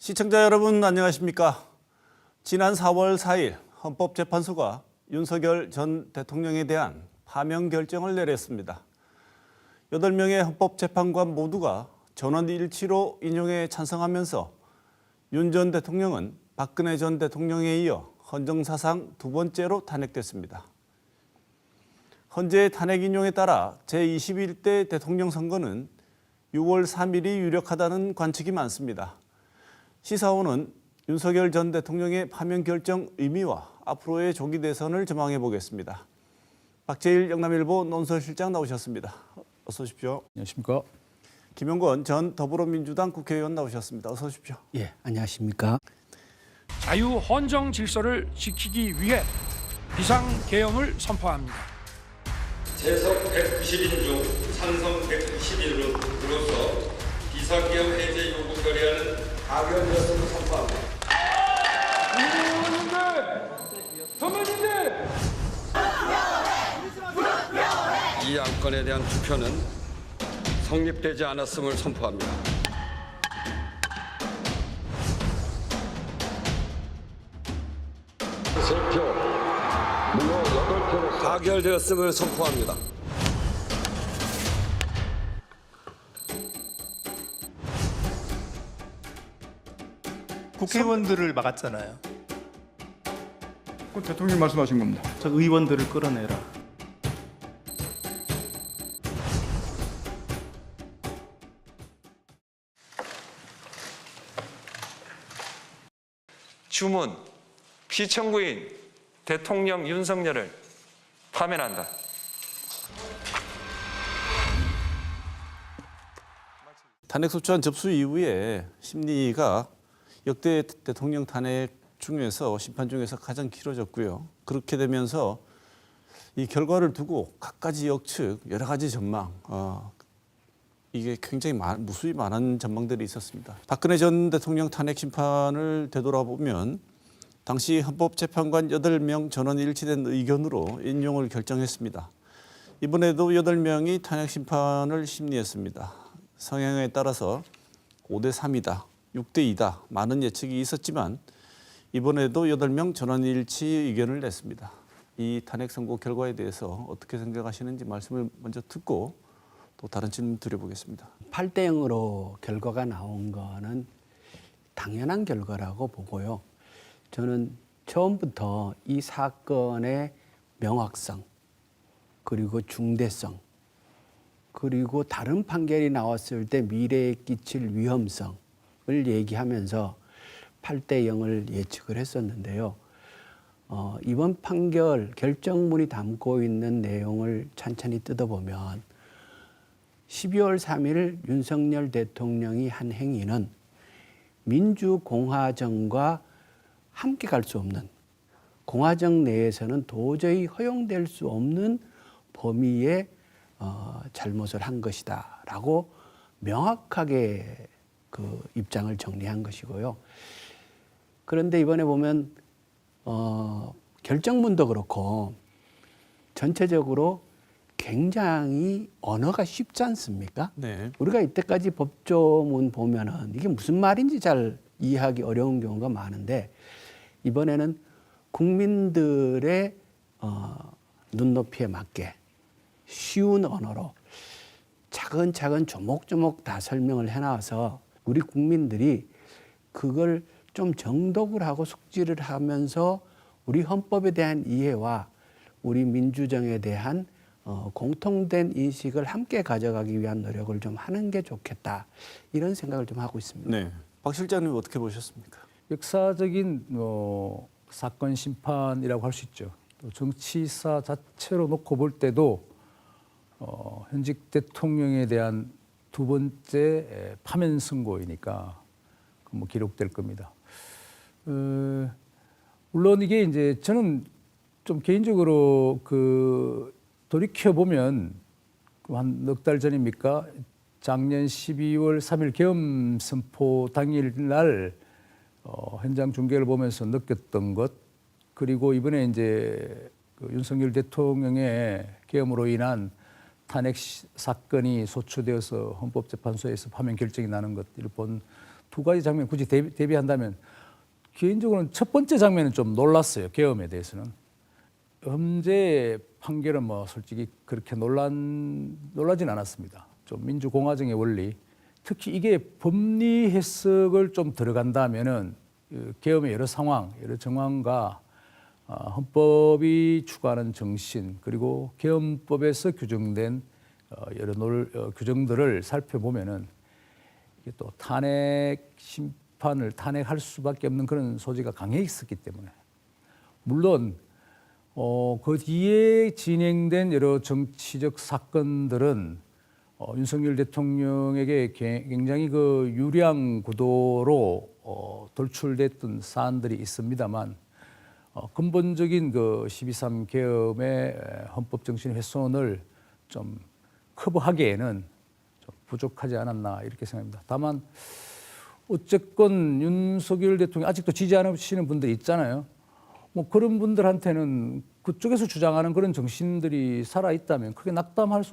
시청자 여러분 안녕하십니까? 지난 4월 4일 헌법재판소가 윤석열 전 대통령에 대한 파면 결정을 내렸습니다. 8명의 헌법재판관 모두가 전원 일치로 인용에 찬성하면서 윤 전 대통령은 박근혜 전 대통령에 이어 헌정사상 두 번째로 탄핵됐습니다. 헌재 탄핵 인용에 따라 제21대 대통령 선거는 6월 3일이 유력하다는 관측이 많습니다. 시사원은 윤석열 전 대통령의 파면 결정 의미와 앞으로의 조기 대선을 전망해 보겠습니다. 박재일 영남일보 논설실장 나오셨습니다. 어서 오십시오. 안녕하십니까. 김용건 전 더불어민주당 국회의원 나오셨습니다. 어서 오십시오. 예, 안녕하십니까. 자유 헌정 질서를 지키기 위해 비상계엄을 선포합니다. 재석 190인 중 찬성 191으로서 비상계엄 해제 요구 결의안은 가결되었음을 선포합니다. 선배님들! 이 안건에 대한 투표는 성립되지 않았음을 선포합니다. 세표 무효 8표로 가결되었음을 선포합니다. 국회의원들을 막았잖아요. 그 대통령 말씀하신 겁니다. 저 의원들을 끌어내라. 주문, 피청구인 대통령 윤석열을 파면한다. 탄핵소추안 접수 이후에 심리가 역대 대통령 탄핵 중에서 심판 중에서 가장 길어졌고요. 그렇게 되면서 이 결과를 두고 갖가지 역측, 여러 가지 전망, 이게 굉장히 무수히 많은 전망들이 있었습니다. 박근혜 전 대통령 탄핵 심판을 되돌아보면 당시 헌법재판관 8명 전원 일치된 의견으로 인용을 결정했습니다. 이번에도 8명이 탄핵 심판을 심리했습니다. 성향에 따라서 5대 3이다, 6대 2다 많은 예측이 있었지만 이번에도 8명 전원 일치 의견을 냈습니다. 이 탄핵 선고 결과에 대해서 어떻게 생각하시는지 말씀을 먼저 듣고 또 다른 질문 드려보겠습니다. 8대 0으로 결과가 나온 거는 당연한 결과라고 보고요. 저는 처음부터 이 사건의 명확성, 그리고 중대성, 그리고 다른 판결이 나왔을 때 미래에 끼칠 위험성을 얘기하면서 8대 0을 예측을 했었는데요. 이번 판결 결정문이 담고 있는 내용을 찬찬히 뜯어보면 12월 3일 윤석열 대통령이 한 행위는 민주공화정과 함께 갈 수 없는, 공화정 내에서는 도저히 허용될 수 없는 범위의 잘못을 한 것이다라고 명확하게 그 입장을 정리한 것이고요. 그런데 이번에 보면 결정문도 그렇고 전체적으로 굉장히 언어가 쉽지 않습니까? 네. 우리가 이때까지 법조문 보면은 이게 무슨 말인지 잘 이해하기 어려운 경우가 많은데 이번에는 국민들의 눈높이에 맞게 쉬운 언어로 차근차근 조목조목 다 설명을 해놔서 우리 국민들이 그걸 좀 정독을 하고 숙지를 하면서 우리 헌법에 대한 이해와 우리 민주정에 대한 공통된 인식을 함께 가져가기 위한 노력을 좀 하는 게 좋겠다. 이런 생각을 좀 하고 있습니다. 네. 박 실장님 어떻게 보셨습니까? 역사적인 사건 심판이라고 할 수 있죠. 또 정치사 자체로 놓고 볼 때도 현직 대통령에 대한 두 번째 파면 선고이니까 뭐 기록될 겁니다. 물론 이게 이제 저는 좀 개인적으로 돌이켜 보면 한 넉 달 전입니까? 작년 12월 3일 계엄 선포 당일날 현장 중계를 보면서 느꼈던 것, 그리고 이번에 이제 윤석열 대통령의 계엄으로 인한 탄핵 사건이 소추되어서 헌법재판소에서 파면 결정이 나는 것을 본 두 가지 장면 굳이 대비한다면 개인적으로는 첫 번째 장면은 좀 놀랐어요. 계엄에 대해서는. 헌재 판결은 뭐 솔직히 그렇게 놀라진 않았습니다. 좀 민주공화정의 원리, 특히 이게 법리 해석을 좀 들어간다면은 계엄의 여러 상황, 여러 정황과 헌법이 추구하는 정신, 그리고 계엄법에서 규정된 여러 규정들을 살펴보면은 이게 또 탄핵 심판을 탄핵할 수밖에 없는 그런 소지가 강해 있었기 때문에, 물론 그 뒤에 진행된 여러 정치적 사건들은 윤석열 대통령에게 굉장히 그 유리한 구도로 돌출됐던 사안들이 있습니다만, 근본적인 그 12.3 계엄의 헌법 정신 훼손을 좀 커버하기에는 좀 부족하지 않았나 이렇게 생각합니다. 다만 어쨌건 윤석열 대통령 아직도 지지 않으시는 분들이 있잖아요. 뭐 그런 분들한테는 그쪽에서 주장하는 그런 정신들이 살아 있다면 크게 낙담만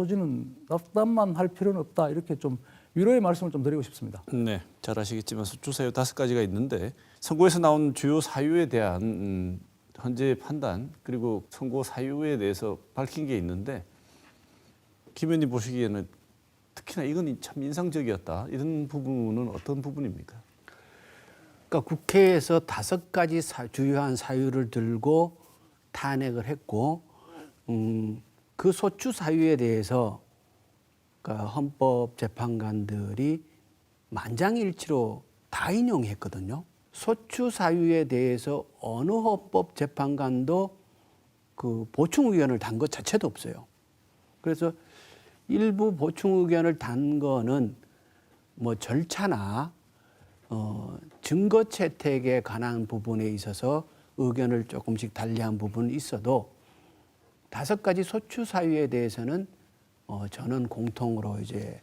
할 필요는 없다, 이렇게 좀 위로의 말씀을 좀 드리고 싶습니다. 네, 잘 아시겠지만 소추 사유 5가지가 있는데, 선고에서 나온 주요 사유에 대한 헌재 판단, 그리고 선고 사유에 대해서 밝힌 게 있는데, 김 의원님 보시기에는 특히나 이건 참 인상적이었다, 이런 부분은 어떤 부분입니까? 그러니까 국회에서 5가지 주요한 사유를 들고 탄핵을 했고, 그 소추 사유에 대해서 그러니까 헌법재판관들이 만장일치로 다 인용했거든요. 소추 사유에 대해서 어느 헌법재판관도 그 보충 의견을 단 것 자체도 없어요. 그래서 일부 보충 의견을 단 거는 뭐 절차나 증거 채택에 관한 부분에 있어서 의견을 조금씩 달리한 부분이 있어도 5가지 소추 사유에 대해서는 저는 공통으로 이제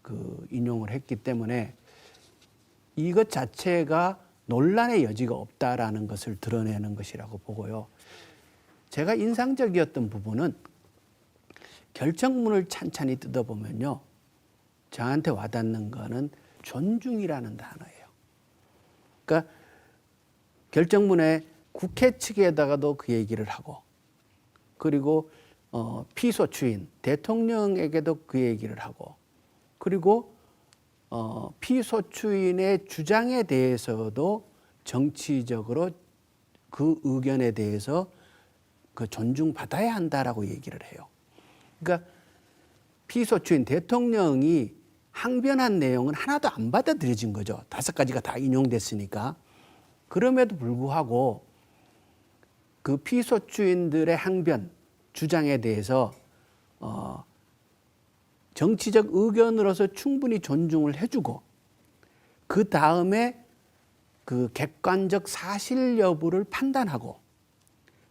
그 인용을 했기 때문에 이것 자체가 논란의 여지가 없다라는 것을 드러내는 것이라고 보고요. 제가 인상적이었던 부분은 결정문을 찬찬히 뜯어보면요, 저한테 와닿는 거는 존중이라는 단어예요. 그러니까 결정문에 국회 측에다가도 그 얘기를 하고, 그리고 피소추인 대통령에게도 그 얘기를 하고, 그리고 피소추인의 주장에 대해서도 정치적으로 그 의견에 대해서 그 존중받아야 한다라고 얘기를 해요. 그러니까 피소추인 대통령이 항변한 내용은 하나도 안 받아들여진 거죠. 5가지가 다 인용됐으니까. 그럼에도 불구하고 그 피소추인들의 항변, 주장에 대해서 정치적 의견으로서 충분히 존중을 해주고, 그 다음에 그 객관적 사실 여부를 판단하고,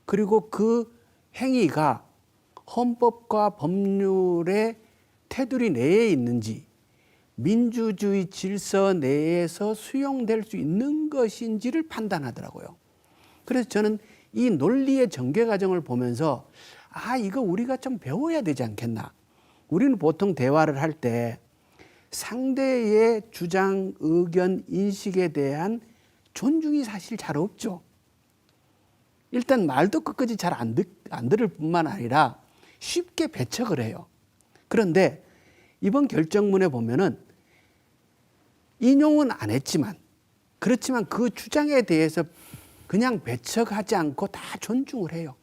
그리고 그 행위가 헌법과 법률의 테두리 내에 있는지, 민주주의 질서 내에서 수용될 수 있는 것인지를 판단하더라고요. 그래서 저는 이 논리의 전개 과정을 보면서 이거 우리가 좀 배워야 되지 않겠나. 우리는 보통 대화를 할 때 상대의 주장, 의견, 인식에 대한 존중이 사실 잘 없죠. 일단 말도 끝까지 잘 안 들을 뿐만 아니라 쉽게 배척을 해요. 그런데 이번 결정문에 보면은 인용은 안 했지만, 그렇지만 그 주장에 대해서 그냥 배척하지 않고 다 존중을 해요.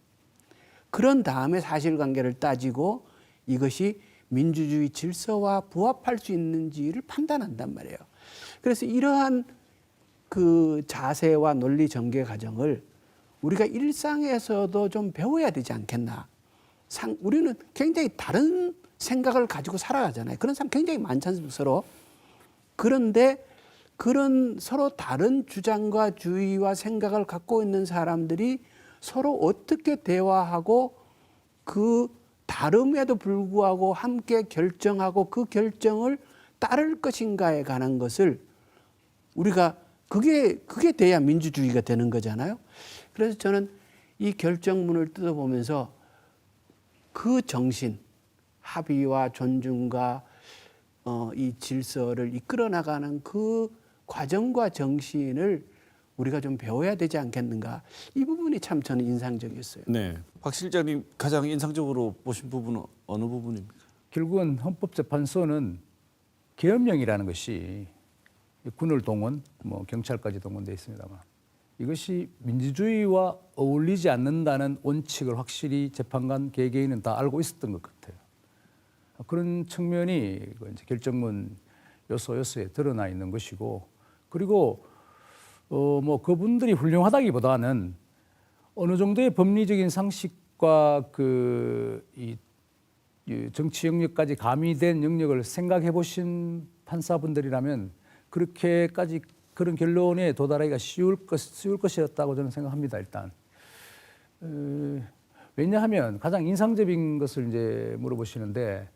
그런 다음에 사실관계를 따지고 이것이 민주주의 질서와 부합할 수 있는지를 판단한단 말이에요. 그래서 이러한 그 자세와 논리 전개 과정을 우리가 일상에서도 좀 배워야 되지 않겠나. 우리는 굉장히 다른 생각을 가지고 살아가잖아요. 그런 사람 굉장히 많지 않습니까, 서로. 그런데 그런 서로 다른 주장과 주의와 생각을 갖고 있는 사람들이 서로 어떻게 대화하고 그 다름에도 불구하고 함께 결정하고 그 결정을 따를 것인가에 관한 것을 우리가 그게 돼야 민주주의가 되는 거잖아요. 그래서 저는 이 결정문을 뜯어보면서 그 정신, 합의와 존중과 이 질서를 이끌어 나가는 그 과정과 정신을 우리가 좀 배워야 되지 않겠는가. 이 부분이 참 저는 인상적이었어요. 네. 박 실장님 가장 인상적으로 보신 부분은 어느 부분입니까? 결국은 헌법재판소는 계엄령이라는 것이 군을 동원, 뭐 경찰까지 동원되어 있습니다만 이것이 민주주의와 어울리지 않는다는 원칙을 확실히 재판관 개개인은 다 알고 있었던 것 같아요. 그런 측면이 이제 결정문 요소에 드러나 있는 것이고, 그리고 뭐 그분들이 훌륭하다기보다는 어느 정도의 법리적인 상식과 이 정치 영역까지 가미된 영역을 생각해 보신 판사분들이라면 그렇게까지 그런 결론에 도달하기가 쉬울 것이었다고 저는 생각합니다. 일단 왜냐하면 가장 인상적인 것을 이제 물어보시는데,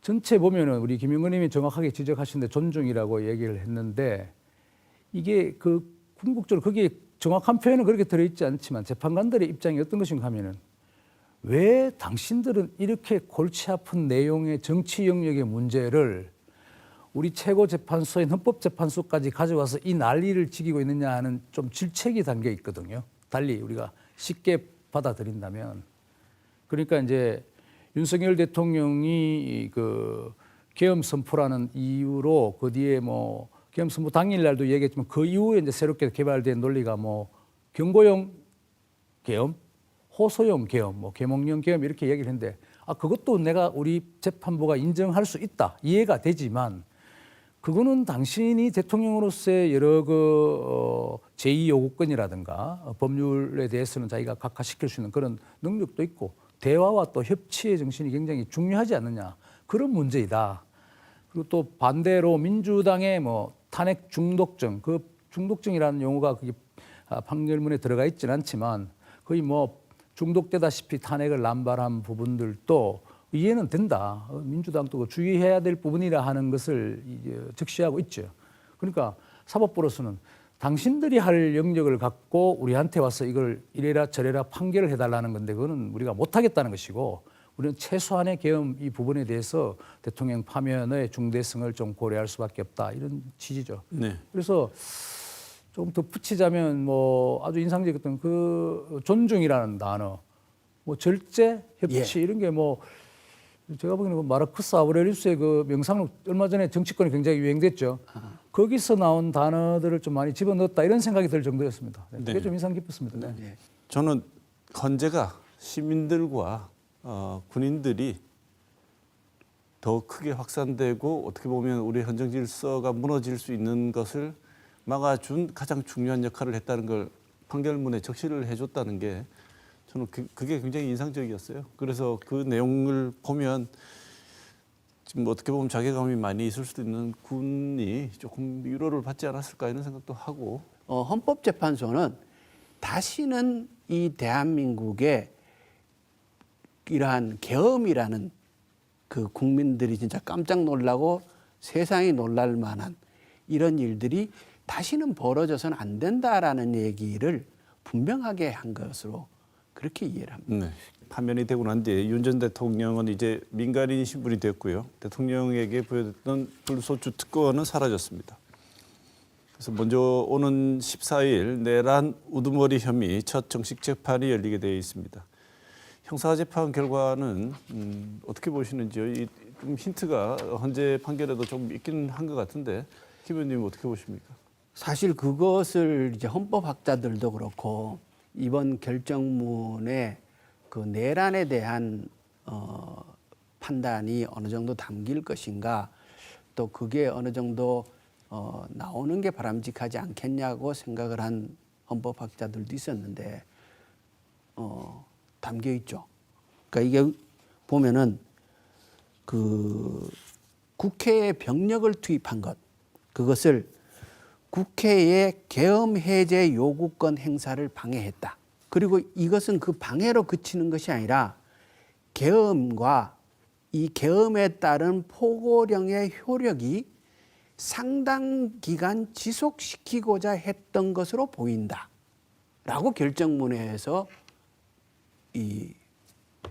전체 보면은 우리 김영건님이 정확하게 지적하시는데 존중이라고 얘기를 했는데, 이게 그 궁극적으로 거기에 정확한 표현은 그렇게 들어있지 않지만 재판관들의 입장이 어떤 것인가 하면은, 왜 당신들은 이렇게 골치 아픈 내용의 정치 영역의 문제를 우리 최고재판소인 헌법재판소까지 가져와서 이 난리를 지기고 있느냐 하는 좀 질책이 담겨 있거든요. 달리 우리가 쉽게 받아들인다면. 그러니까 이제 윤석열 대통령이 그 계엄 선포라는 이유로 그 뒤에 뭐 계엄 선포 당일날도 얘기했지만 그 이후에 이제 새롭게 개발된 논리가 뭐 경고용 계엄, 호소용 계엄, 뭐 계몽령 계엄 이렇게 얘기를 했는데, 그것도 내가 우리 재판부가 인정할 수 있다, 이해가 되지만 그거는 당신이 대통령으로서의 여러 제2요구권이라든가 법률에 대해서는 자기가 각하시킬 수 있는 그런 능력도 있고 대화와 또 협치의 정신이 굉장히 중요하지 않느냐, 그런 문제이다. 그리고 또 반대로 민주당의 뭐 탄핵 중독증, 그 중독증이라는 용어가 그게 판결문에 들어가 있지는 않지만 거의 뭐 중독되다시피 탄핵을 남발한 부분들도 이해는 된다. 민주당도 주의해야 될 부분이라 하는 것을 이제 적시하고 있죠. 그러니까 사법부로서는 당신들이 할 영역을 갖고 우리한테 와서 이걸 이래라 저래라 판결을 해달라는 건데, 그거는 우리가 못하겠다는 것이고, 우리는 최소한의 계엄 이 부분에 대해서 대통령 파면의 중대성을 좀 고려할 수밖에 없다, 이런 취지죠. 네. 그래서 조금 더 붙이자면 뭐 아주 인상적이었던 그 존중이라는 단어, 뭐 절제, 협치 이런 게 뭐 제가 보기에는 마르크스 아우렐리우스의 그 명상록, 얼마 전에 정치권이 굉장히 유행됐죠. 거기서 나온 단어들을 좀 많이 집어넣었다, 이런 생각이 들 정도였습니다. 그게 네. 좀 인상 깊었습니다. 네. 저는 헌재가 시민들과 군인들이 더 크게 확산되고 어떻게 보면 우리 헌정 질서가 무너질 수 있는 것을 막아준 가장 중요한 역할을 했다는 걸 판결문에 적시를 해줬다는 게 저는 그게 굉장히 인상적이었어요. 그래서 그 내용을 보면 지금 어떻게 보면 자괴감이 많이 있을 수도 있는 군이 조금 위로를 받지 않았을까 이런 생각도 하고. 헌법재판소는 다시는 이 대한민국의 이러한 계엄이라는 그 국민들이 진짜 깜짝 놀라고 세상이 놀랄 만한 이런 일들이 다시는 벌어져서는 안 된다라는 얘기를 분명하게 한 것으로 그렇게 이해를 합니다. 네. 파면이 되고 난 뒤에 윤 전 대통령은 이제 민간인 신분이 됐고요. 대통령에게 부여됐던 불소추 특권은 사라졌습니다. 그래서 먼저 오는 14일 내란 우두머리 혐의 첫 정식 재판이 열리게 되어 있습니다. 형사재판 결과는 어떻게 보시는지요? 좀 힌트가 헌재 판결에도 좀 있긴 한 것 같은데 김 의원님 어떻게 보십니까? 사실 그것을 이제 헌법학자들도 그렇고 이번 결정문에 그 내란에 대한 판단이 어느 정도 담길 것인가, 또 그게 어느 정도 나오는 게 바람직하지 않겠냐고 생각을 한 헌법학자들도 있었는데 담겨 있죠. 그러니까 이게 보면은 그 국회에 병력을 투입한 것, 그것을 국회의 계엄 해제 요구권 행사를 방해했다. 그리고 이것은 그 방해로 그치는 것이 아니라 계엄과 이 계엄에 따른 포고령의 효력이 상당 기간 지속시키고자 했던 것으로 보인다라고 결정문에서 이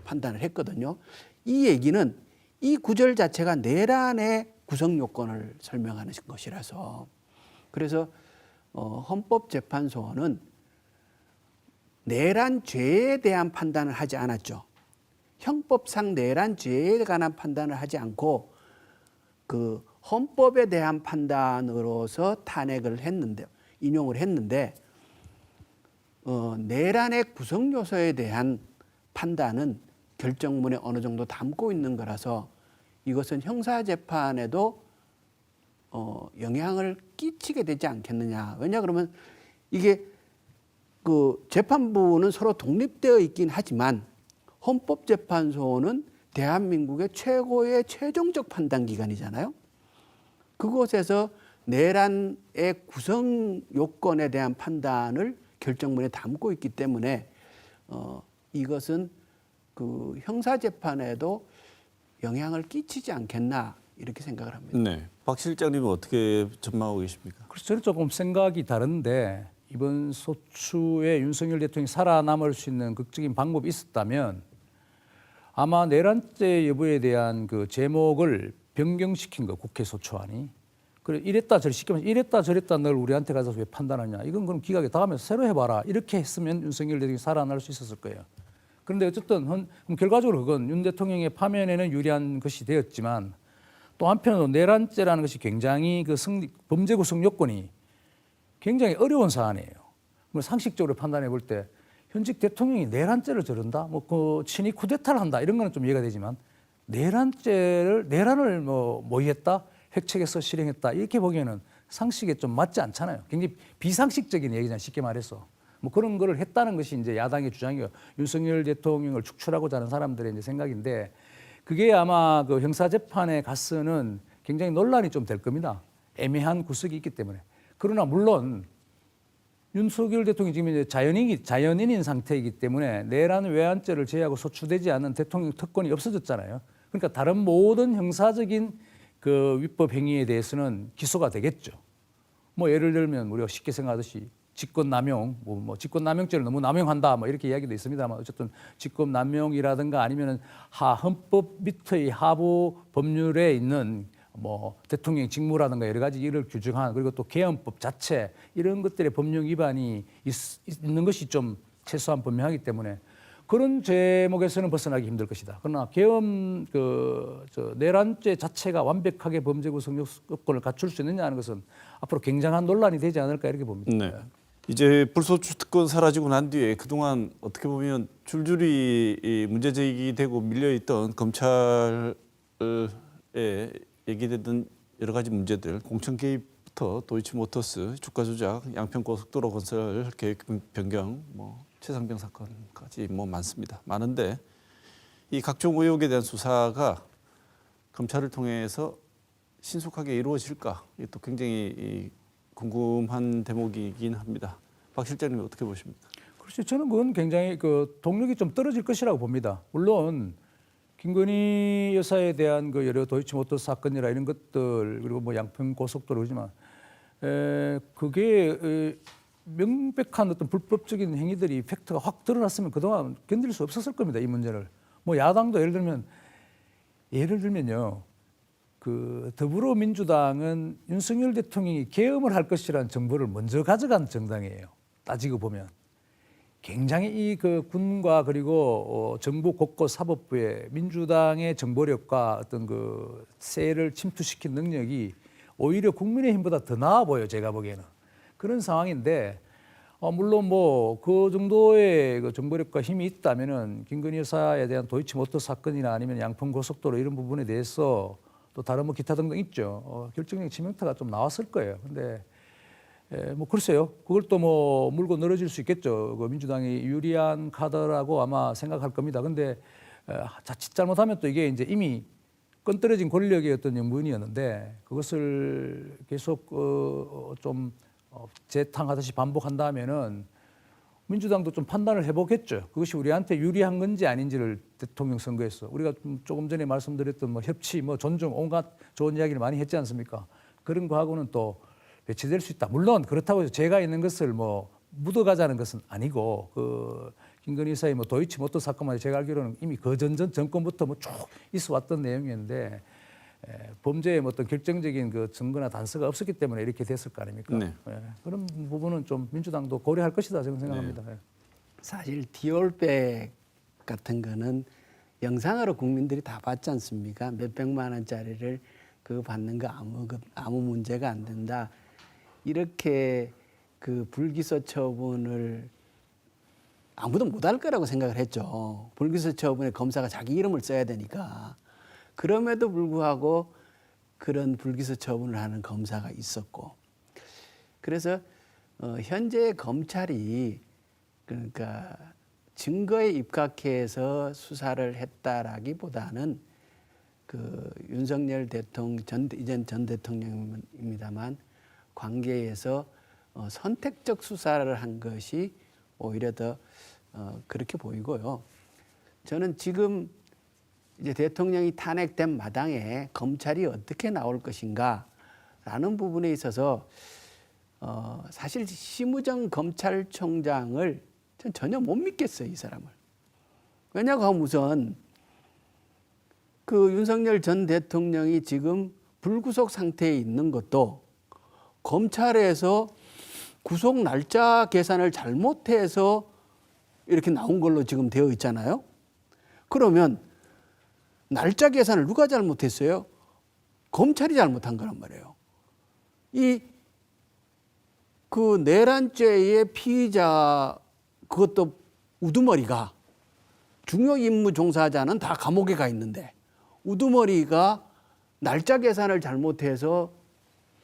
판단을 했거든요. 이 얘기는 이 구절 자체가 내란의 구성 요건을 설명하는 것이라서 그래서 헌법재판소는 내란 죄에 대한 판단을 하지 않았죠. 형법상 내란 죄에 관한 판단을 하지 않고 그 헌법에 대한 판단으로서 탄핵을 했는데 인용을 했는데 내란의 구성 요소에 대한 판단은 결정문에 어느 정도 담고 있는 거라서 이것은 형사 재판에도 영향을 끼치게 되지 않겠느냐. 왜냐 그러면 이게 그 재판부는 서로 독립되어 있긴 하지만 헌법재판소는 대한민국의 최고의 최종적 판단 기관이잖아요. 그곳에서 내란의 구성 요건에 대한 판단을 결정문에 담고 있기 때문에 이것은 그 형사 재판에도 영향을 끼치지 않겠나 이렇게 생각을 합니다. 네. 박 실장님은 어떻게 전망하고 계십니까? 그래서 저는 조금 생각이 다른데 이번 소추에 윤석열 대통령이 살아남을 수 있는 극적인 방법이 있었다면 아마 내란죄 여부에 대한 그 제목을 변경시킨 거 국회 소추안이. 그래 이랬다 저랬다 널 우리한테 가서 왜 판단하냐. 이건 그럼 기각에 다음에 새로 해봐라. 이렇게 했으면 윤석열 대통령이 살아날 수 있었을 거예요. 그런데 어쨌든 그럼 결과적으로 그건 윤 대통령의 파면에는 유리한 것이 되었지만 또 한편으로 내란죄라는 것이 굉장히 그 범죄 구성 요건이 굉장히 어려운 사안이에요. 뭐 상식적으로 판단해 볼 때 현직 대통령이 내란죄를 저른다, 뭐 그 친위 쿠데타를 한다 이런 거는 좀 이해가 되지만 내란을 뭐 모의했다, 획책해서 실행했다 이렇게 보기에는 상식에 좀 맞지 않잖아요. 굉장히 비상식적인 얘기잖아요. 쉽게 말해서 뭐 그런 거를 했다는 것이 이제 야당의 주장이요. 윤석열 대통령을 축출하고자 하는 사람들의 이제 생각인데 그게 아마 그 형사재판에 갔으는 굉장히 논란이 좀 될 겁니다. 애매한 구석이 있기 때문에. 그러나 물론 윤석열 대통령이 지금 이제 자연인인 상태이기 때문에 내란 외환죄를 제외하고 소추되지 않은 대통령 특권이 없어졌잖아요. 그러니까 다른 모든 형사적인 그 위법 행위에 대해서는 기소가 되겠죠. 뭐 예를 들면 우리가 쉽게 생각하듯이 직권남용, 뭐 직권남용죄를 너무 남용한다, 뭐 이렇게 이야기도 있습니다만 어쨌든 직권남용이라든가 아니면은 헌법 밑의 하부 법률에 있는 뭐 대통령 직무라든가 여러 가지 일을 규정한 그리고 또 개헌법 자체 이런 것들의 법령 위반이 있는 것이 좀 최소한 분명하기 때문에 그런 제목에서는 벗어나기 힘들 것이다. 그러나 개헌 내란죄 자체가 완벽하게 범죄 구성 요건을 갖출 수 있느냐 하는 것은 앞으로 굉장한 논란이 되지 않을까 이렇게 봅니다. 네. 이제 불소추 특권 사라지고 난 뒤에 그동안 어떻게 보면 줄줄이 문제 제기되고 밀려있던 검찰에 얘기되던 여러 가지 문제들, 공천 개입부터 도이치모터스 주가 조작, 양평 고속도로 건설 계획 변경, 뭐 최상병 사건까지 뭐 많습니다. 많은데 이 각종 의혹에 대한 수사가 검찰을 통해서 신속하게 이루어질까? 이게 또 굉장히 궁금한 대목이긴 합니다. 박 실장님 어떻게 보십니까? 그렇죠. 저는 그건 굉장히 그 동력이 좀 떨어질 것이라고 봅니다. 물론 김건희 여사에 대한 그 여러 도이치모터스 사건이라 이런 것들 그리고 뭐 양평 고속도로 그러지만 그게 명백한 어떤 불법적인 행위들이 팩트가 확 드러났으면 그동안 견딜 수 없었을 겁니다. 이 문제를. 뭐 야당도 예를 들면요. 그 더불어민주당은 윤석열 대통령이 계엄을 할 것이라는 정보를 먼저 가져간 정당이에요. 따지고 보면 굉장히 이 그 군과 그리고 정부 곳곳 사법부의 민주당의 정보력과 어떤 그 세를 침투시킨 능력이 오히려 국민의힘보다 더 나아 보여요. 제가 보기에는 그런 상황인데 물론 뭐 그 정도의 그 정보력과 힘이 있다면은 김건희 여사에 대한 도이치모터스 사건이나 아니면 양평 고속도로 이런 부분에 대해서 또 다른 뭐 기타 등등 있죠. 결정적인 지명타가 좀 나왔을 거예요. 근데 뭐 글쎄요. 그걸 또 뭐 물고 늘어질 수 있겠죠. 그 민주당이 유리한 카드라고 아마 생각할 겁니다. 근데 자칫 잘못하면 또 이게 이제 이미 끈떨어진 권력의 어떤 명분이었는데 그것을 계속 좀 재탕하듯이 반복한다면은 민주당도 좀 판단을 해보겠죠. 그것이 우리한테 유리한 건지 아닌지를 대통령 선거에서 우리가 조금 전에 말씀드렸던 뭐 협치, 뭐 존중, 온갖 좋은 이야기를 많이 했지 않습니까? 그런 거하고는 또 배치될 수 있다. 물론 그렇다고 해서 제가 있는 것을 뭐 묻어가자는 것은 아니고 그 김건희 여사의 뭐 도이치모터 사건만 제가 알기로는 이미 그 전 정권부터 뭐 쭉 있어 왔던 내용이었는데 범죄의 어떤 결정적인 그 증거나 단서가 없었기 때문에 이렇게 됐을 거 아닙니까? 네. 그런 부분은 좀 민주당도 고려할 것이다 저는 생각합니다. 예. 사실 디올백 같은 거는 영상으로 국민들이 다 봤지 않습니까? 몇백만 원짜리를 그거 받는 거 아무 문제가 안 된다. 이렇게 그 불기소 처분을 아무도 못할 거라고 생각을 했죠. 불기소 처분에 검사가 자기 이름을 써야 되니까. 그럼에도 불구하고 그런 불기소 처분을 하는 검사가 있었고. 그래서 현재 검찰이 그러니까 증거에 입각해서 수사를 했다라기보다는 그 윤석열 대통령 이전 전 대통령입니다만 관계에서 선택적 수사를 한 것이 오히려 더 그렇게 보이고요. 저는 지금 이제 대통령이 탄핵된 마당에 검찰이 어떻게 나올 것인가라는 부분에 있어서 사실 심우정 검찰총장을 전 전혀 못 믿겠어요, 이 사람을. 왜냐고 하면 우선 그 윤석열 전 대통령이 지금 불구속 상태에 있는 것도 검찰에서 구속 날짜 계산을 잘못해서 이렇게 나온 걸로 지금 되어 있잖아요. 그러면 날짜 계산을 누가 잘못했어요? 검찰이 잘못한 거란 말이에요. 그 내란죄의 피의자 그것도 우두머리가 중요 임무 종사자는 다 감옥에 가 있는데 우두머리가 날짜 계산을 잘못해서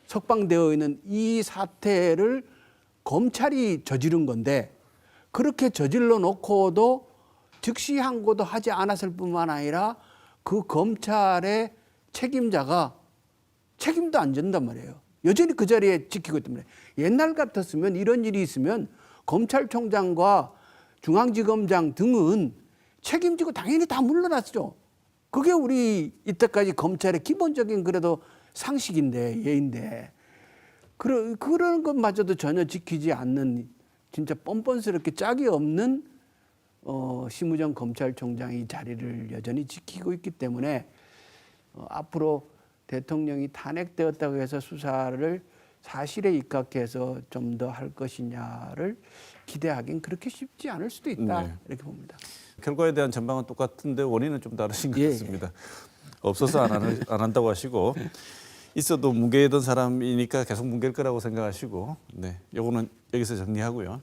석방되어 있는 이 사태를 검찰이 저지른 건데 그렇게 저질러 놓고도 즉시 항고도 하지 않았을 뿐만 아니라 그 검찰의 책임자가 책임도 안 진단 말이에요. 여전히 그 자리에 지키고 있단 말이에요. 옛날 같았으면 이런 일이 있으면 검찰총장과 중앙지검장 등은 책임지고 당연히 다 물러났죠. 그게 우리 이때까지 검찰의 기본적인 그래도 상식인데 예인데 그런 것마저도 전혀 지키지 않는 진짜 뻔뻔스럽게 짝이 없는 심우정 검찰총장이 자리를 여전히 지키고 있기 때문에 앞으로 대통령이 탄핵되었다고 해서 수사를 사실에 입각해서 좀 더 할 것이냐를 기대하긴 그렇게 쉽지 않을 수도 있다 네. 이렇게 봅니다. 결과에 대한 전망은 똑같은데 원인은 좀 다르신 것 예. 같습니다. 없어서 안 한다고 하시고 있어도 뭉개던 사람이니까 계속 뭉갤 거라고 생각하시고 네, 요거는 여기서 정리하고요.